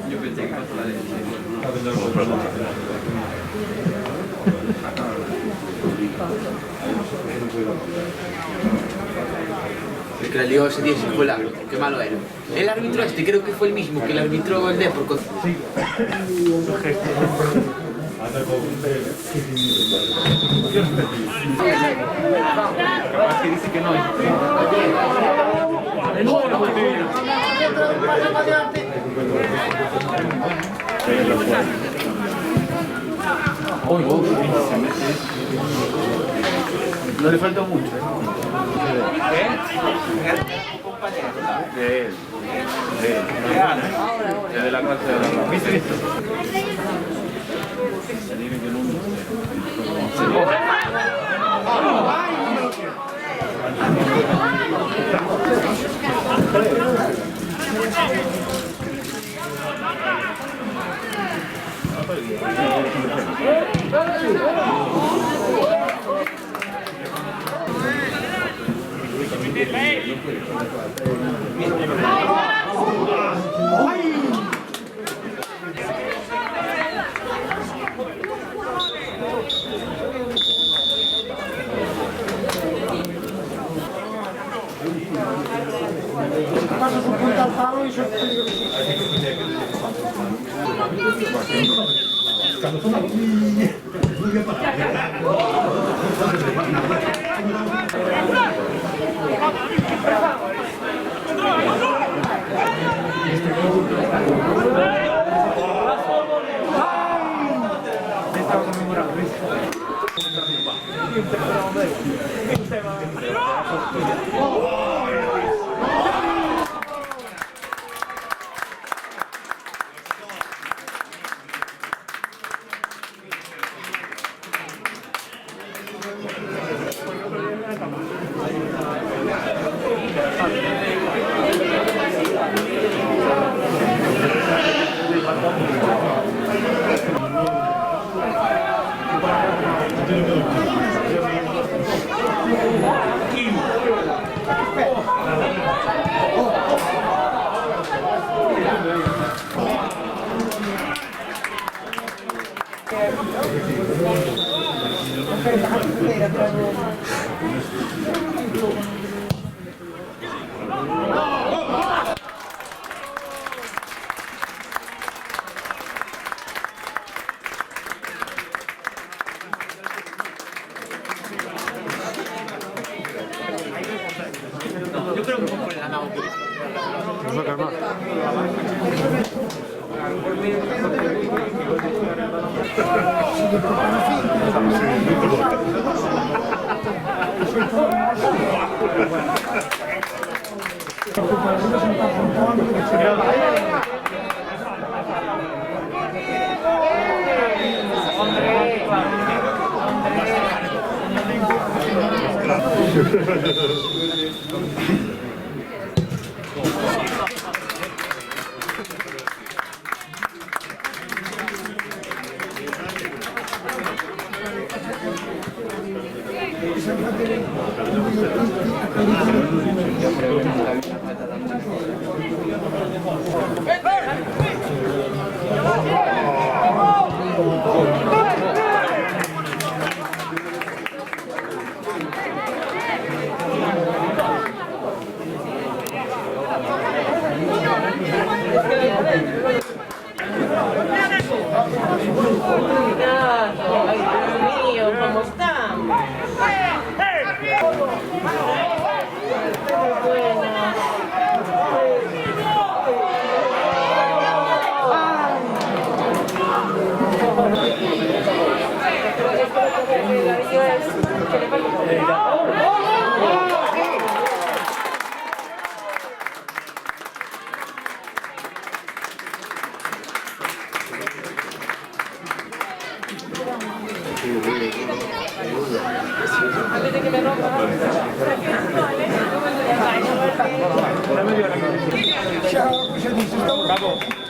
Yo pensé que pasó la leche. El que la lió ese día sí fue el árbitro, qué malo era. El árbitro este creo que fue el mismo que el árbitro el Depor con... Sí. Capaz que dice que no. No le falta mucho. De él. De la clase de la... ¿Viste esto? Pasa su punta al palo y se... Yo creo que fue por el ganado. Ay, Dios mío, ¿cómo están? Antes de que me rompa. Ciao, cosa dici?